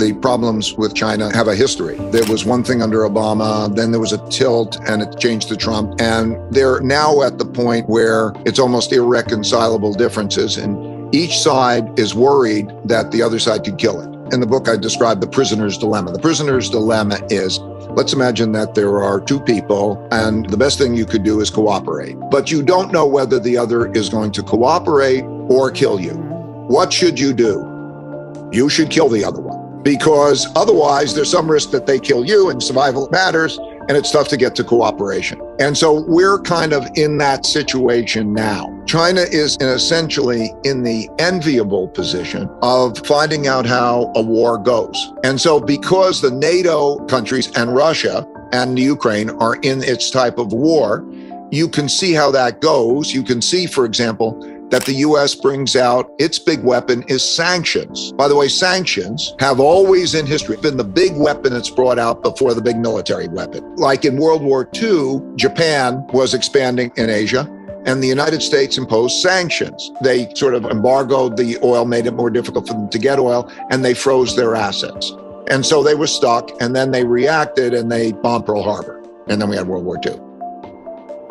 The problems with China have a history. There was one thing under Obama, then there was a tilt and it changed to Trump. And they're now at the point where it's almost irreconcilable differences. And each side is worried that the other side could kill it. In the book, I described the prisoner's dilemma. The prisoner's dilemma is, let's imagine that there are two people and the best thing you could do is cooperate. But you don't know whether the other is going to cooperate or kill you. What should you do? You should kill the other one. Because otherwise there's some risk that they kill you and survival matters, and it's tough to get to cooperation. And so we're kind of in that situation now. China is essentially in the enviable position of finding out how a war goes. And so because the NATO countries and Russia and Ukraine are in its type of war, you can see how that goes. You can see, for example, that the U.S. brings out its big weapon is sanctions. By the way, sanctions have always in history been the big weapon that's brought out before the big military weapon. Like in World War II, Japan was expanding in Asia, and the United States imposed sanctions. They sort of embargoed the oil, made it more difficult for them to get oil, and they froze their assets. And so they were stuck, and then they reacted and they bombed Pearl Harbor. And then we had World War II.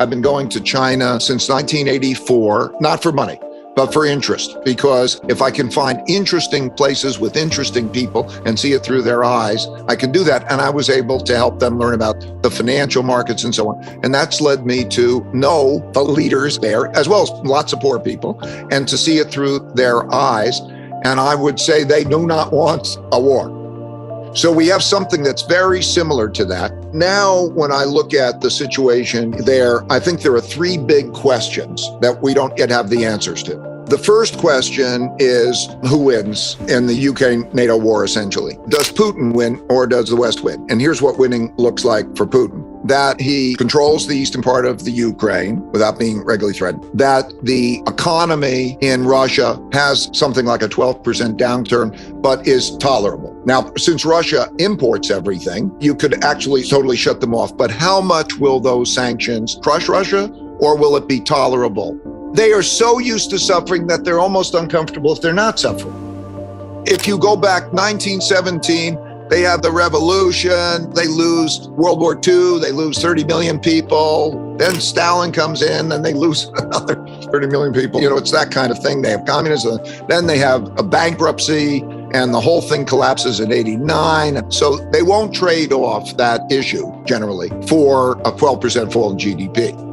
I've been going to China since 1984, not for money, but for interest, because if I can find interesting places with interesting people and see it through their eyes, I can do that. And I was able to help them learn about the financial markets and so on. And that's led me to know the leaders there, as well as lots of poor people, and to see it through their eyes. And I would say they do not want a war. So we have something that's very similar to that. Now, when I look at the situation there, I think there are three big questions that we don't yet have the answers to. The first question is who wins in the UK-NATO war, essentially. Does Putin win or does the West win? And here's what winning looks like for Putin. That he controls the eastern part of the Ukraine without being regularly threatened. That the economy in Russia has something like a 12% downturn, but is tolerable. Now, since Russia imports everything, you could actually totally shut them off. But how much will those sanctions crush Russia, or will it be tolerable? They are so used to suffering that they're almost uncomfortable if they're not suffering. If you go back 1917, they have the revolution, they lose World War II, they lose 30 million people. Then Stalin comes in and they lose another 30 million people. You know, it's that kind of thing. They have communism. Then they have a bankruptcy and the whole thing collapses in 89. So they won't trade off that issue generally for a 12% fall in GDP.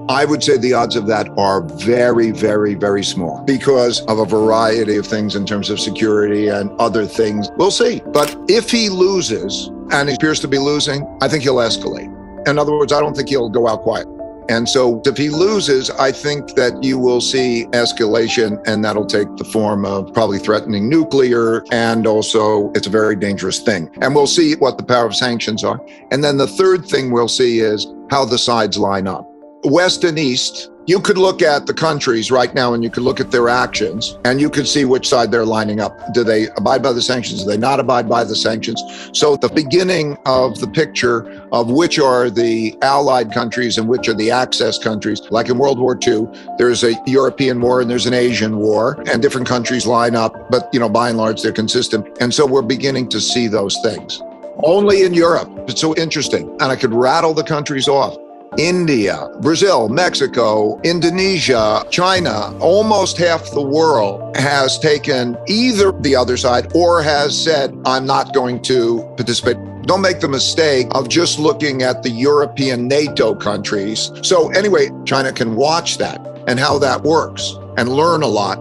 I would say the odds of that are very, very, very small because of a variety of things in terms of security and other things. We'll see. But if he loses, and he appears to be losing, I think he'll escalate. In other words, I don't think he'll go out quiet. And so if he loses, I think that you will see escalation, and that'll take the form of probably threatening nuclear. And also it's a very dangerous thing. And we'll see what the power of sanctions are. And then the third thing we'll see is how the sides line up. West and East, you could look at the countries right now and you could look at their actions and you could see which side they're lining up. Do they abide by the sanctions? Do they not abide by the sanctions? So the beginning of the picture of which are the allied countries and which are the access countries, like in World War II, there's a European war and there's an Asian war and different countries line up, but by and large, they're consistent. And so we're beginning to see those things. Only in Europe, it's so interesting. And I could rattle the countries off. India, Brazil, Mexico, Indonesia, China, almost half the world has taken either the other side or has said, I'm not going to participate. Don't make the mistake of just looking at the European NATO countries. So anyway, China can watch that and how that works and learn a lot.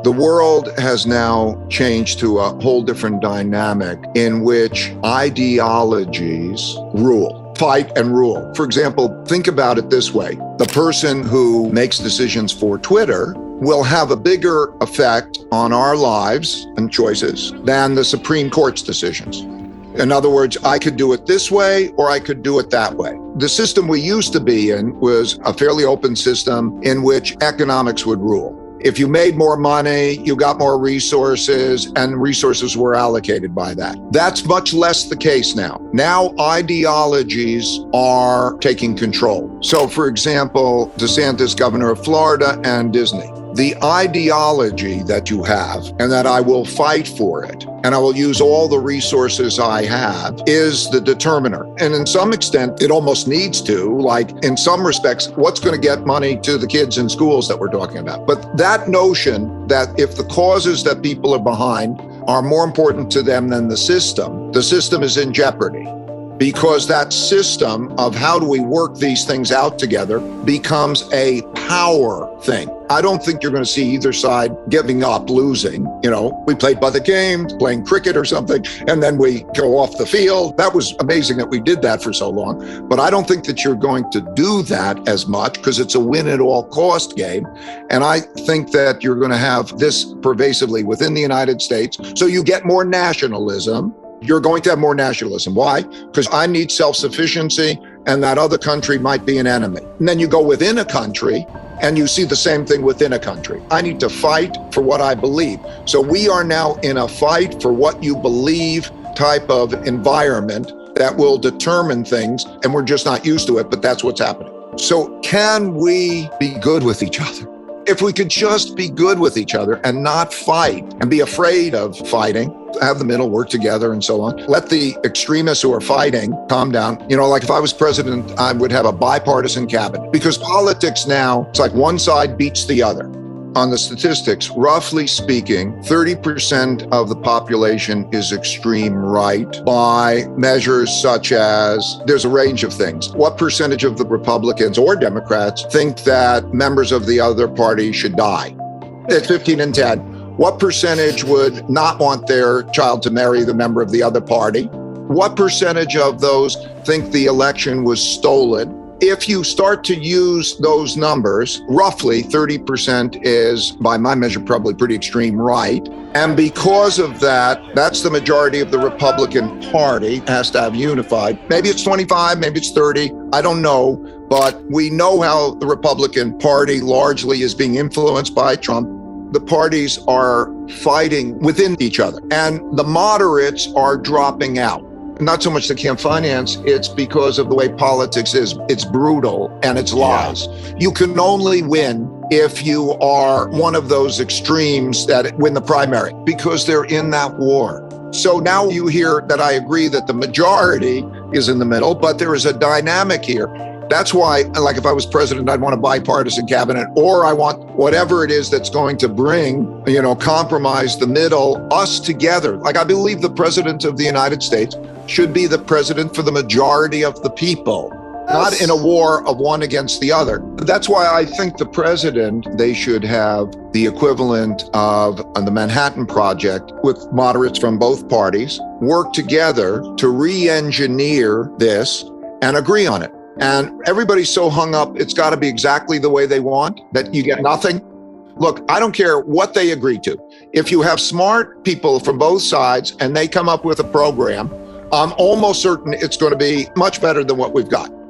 The world has now changed to a whole different dynamic in which ideologies rule. Fight and rule. For example, think about it this way. The person who makes decisions for Twitter will have a bigger effect on our lives and choices than the Supreme Court's decisions. In other words, I could do it this way or I could do it that way. The system we used to be in was a fairly open system in which economics would rule. If you made more money, you got more resources, and resources were allocated by that. That's much less the case now. Now ideologies are taking control. So for example, DeSantis, governor of Florida, and Disney. The ideology that you have, and that I will fight for it, and I will use all the resources I have, is the determiner. And in some extent, it almost needs to, like in some respects, what's going to get money to the kids in schools that we're talking about. But that notion that if the causes that people are behind are more important to them than the system is in jeopardy. Because that system of how do we work these things out together becomes a power thing. I don't think you're going to see either side giving up, losing. We played by the game, playing cricket or something, and then we go off the field. That was amazing that we did that for so long. But I don't think that you're going to do that as much because it's a win at all cost game. And I think that you're going to have this pervasively within the United States. So you get more nationalism. You're going to have more nationalism. Why? Because I need self-sufficiency and that other country might be an enemy. And then you go within a country and you see the same thing within a country. I need to fight for what I believe. So we are now in a fight for what you believe type of environment that will determine things. And we're just not used to it, but that's what's happening. So can we be good with each other? If we could just be good with each other and not fight and be afraid of fighting, have the middle work together and so on. Let the extremists who are fighting calm down. Like if I was president, I would have a bipartisan cabinet because politics now, it's like one side beats the other. On the statistics, roughly speaking, 30% of the population is extreme right by measures such as, there's a range of things. What percentage of the Republicans or Democrats think that members of the other party should die? It's 15 and 10. What percentage would not want their child to marry the member of the other party? What percentage of those think the election was stolen? If you start to use those numbers, roughly 30% is, by my measure, probably pretty extreme right. And because of that, that's the majority of the Republican Party has to have unified. Maybe it's 25, maybe it's 30, I don't know. But we know how the Republican Party largely is being influenced by Trump. The parties are fighting within each other, and the moderates are dropping out. Not so much they can't finance, it's because of the way politics is. It's brutal and it's lies. Yeah. You can only win if you are one of those extremes that win the primary because they're in that war. So now you hear that I agree that the majority is in the middle, but there is a dynamic here. That's why, like if I was president, I'd want a bipartisan cabinet, or I want whatever it is that's going to bring, compromise the middle, us together. Like I believe the president of the United States should be the president for the majority of the people, not in a war of one against the other. That's why I think the president, they should have the equivalent of the Manhattan Project with moderates from both parties, work together to re-engineer this and agree on it. And everybody's so hung up, it's got to be exactly the way they want, that you get nothing. Look, I don't care what they agree to. If you have smart people from both sides and they come up with a program, I'm almost certain it's going to be much better than what we've got.